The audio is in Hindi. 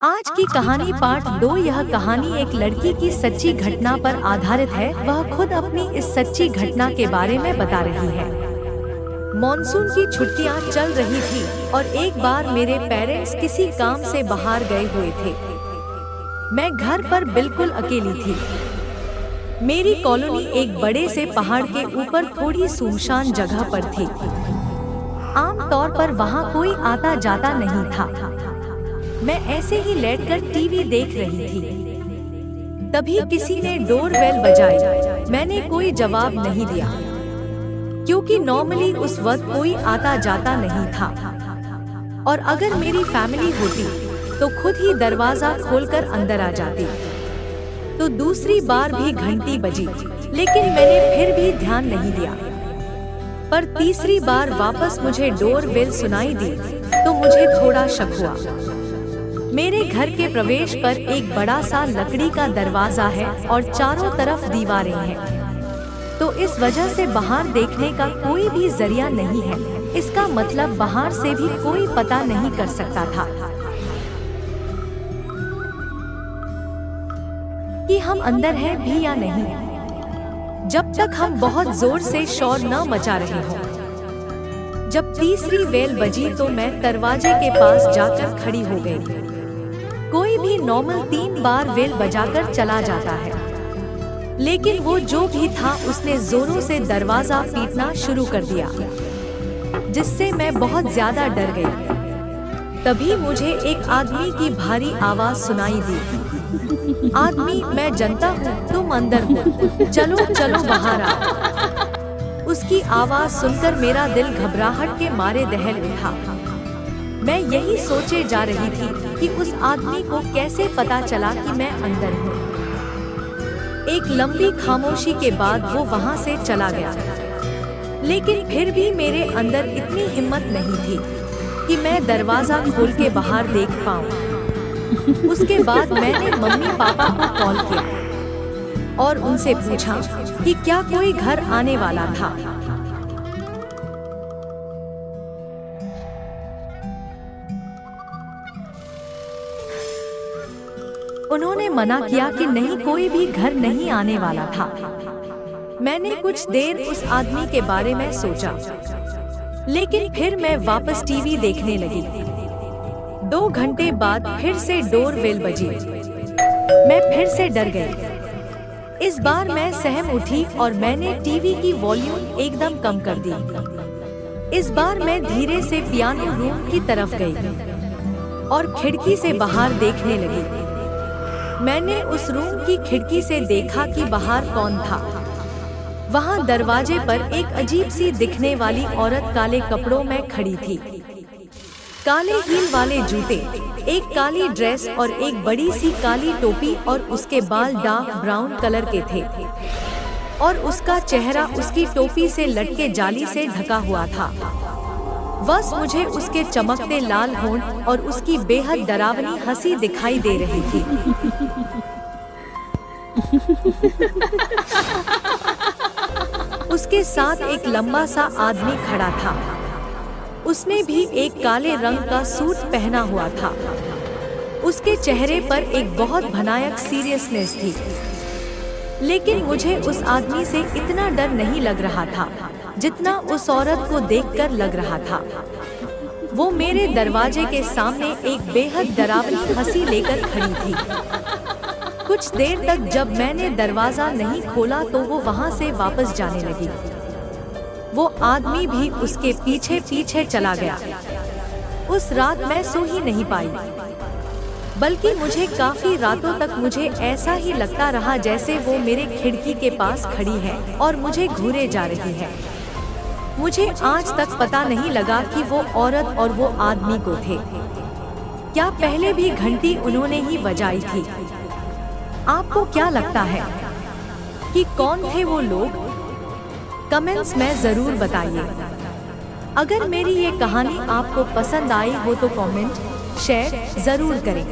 आज की कहानी पार्ट 2। यह कहानी एक लड़की की सच्ची घटना पर आधारित है। वह खुद अपनी इस सच्ची घटना के बारे में बता रही है। मॉनसून की छुट्टियां चल रही थी और एक बार मेरे पेरेंट्स किसी काम से बाहर गए हुए थे। मैं घर पर बिल्कुल अकेली थी। मेरी कॉलोनी एक बड़े से पहाड़ के ऊपर थोड़ी सुनसान जगह पर थी। आम तौर पर वहाँ कोई आता जाता नहीं था। मैं ऐसे ही लेटकर टीवी देख रही थी। तभी किसी ने डोरबेल बजाई। मैंने कोई जवाब नहीं दिया, क्योंकि नॉर्मली उस वक्त कोई आता जाता नहीं था। और अगर मेरी फैमिली होती तो खुद ही दरवाजा खोलकर अंदर आ जाती। तो दूसरी बार भी घंटी बजी, लेकिन मैंने फिर भी ध्यान नहीं दिया। पर तीसरी बार वापस मुझे डोरबेल सुनाई दी तो मुझे थोड़ा शक हुआ। मेरे घर के प्रवेश पर एक बड़ा सा लकड़ी का दरवाजा है और चारों तरफ दीवारें हैं। तो इस वजह से बाहर देखने का कोई भी जरिया नहीं है। इसका मतलब बाहर से भी कोई पता नहीं कर सकता था कि हम अंदर हैं भी या नहीं, जब तक हम बहुत जोर से शोर न मचा रहे हों। जब तीसरी बेल बजी तो मैं दरवाजे के पास जाकर खड़ी हो गई। कोई भी नॉर्मल 3 बार बेल बजाकर चला जाता है, लेकिन वो जो भी था उसने जोरों से दरवाजा पीटना शुरू कर दिया, जिससे मैं बहुत ज्यादा डर गई। तभी मुझे एक आदमी की भारी आवाज सुनाई दी। आदमी, मैं जनता हूँ, तुम अंदर हो, चलो चलो बाहर आओ। उसकी आवाज सुनकर मेरा दिल घबराहट के मारे दहल उठा। मैं यही सोचे जा रही थी कि उस आदमी को कैसे पता चला कि मैं अंदर हूँ। एक लंबी खामोशी के बाद वो वहाँ से चला गया, लेकिन फिर भी मेरे अंदर इतनी हिम्मत नहीं थी कि मैं दरवाजा खोल के बाहर देख पाऊँ। उसके बाद मैंने मम्मी पापा को कॉल किया और उनसे पूछा कि क्या कोई घर आने वाला था। उन्होंने मना किया कि नहीं, कोई भी घर नहीं आने वाला था। मैंने कुछ देर उस आदमी के बारे में सोचा, लेकिन फिर मैं वापस टीवी देखने लगी। 2 घंटे बाद फिर से डोरबेल बजी। मैं फिर से डर गई। इस बार मैं सहम उठी और मैंने टीवी की वॉल्यूम एकदम कम कर दी। इस बार मैं धीरे से पियानो रूम की तरफ गई और खिड़की से बाहर देखने लगी। मैंने उस रूम की खिड़की से देखा कि बाहर कौन था। वहाँ दरवाजे पर एक अजीब सी दिखने वाली औरत काले कपड़ों में खड़ी थी। काले हील वाले जूते, एक काली ड्रेस और एक बड़ी सी काली टोपी, और उसके बाल डार्क ब्राउन कलर के थे और उसका चेहरा उसकी टोपी से लटके जाली से ढका हुआ था। बस मुझे उसके चमकते लाल होंठ और उसकी बेहद डरावनी हंसी दिखाई दे रही थी। उसके साथ एक लंबा सा आदमी खड़ा था। उसने भी एक काले रंग का सूट पहना हुआ था। उसके चेहरे पर एक बहुत भयानक सीरियसनेस थी, लेकिन मुझे उस आदमी से इतना डर नहीं लग रहा था जितना उस औरत को देखकर लग रहा था। वो मेरे दरवाजे के सामने एक बेहद डरावनी हंसी लेकर खड़ी थी। कुछ देर तक जब मैंने दरवाजा नहीं खोला तो वो वहाँ से वापस जाने लगी। वो आदमी भी उसके पीछे पीछे चला गया। उस रात मैं सो ही नहीं पाई, बल्कि मुझे काफी रातों तक मुझे ऐसा ही लगता रहा जैसे वो मेरे खिड़की के पास खड़ी है और मुझे घूरे जा रही है। मुझे आज तक पता नहीं लगा कि वो औरत और वो आदमी को थे। क्या पहले भी घंटी उन्होंने ही बजाई थी? आपको क्या लगता है कि कौन थे वो लोग? कमेंट्स में जरूर बताइए। अगर मेरी ये कहानी आपको पसंद आई हो तो कमेंट, शेयर जरूर करें।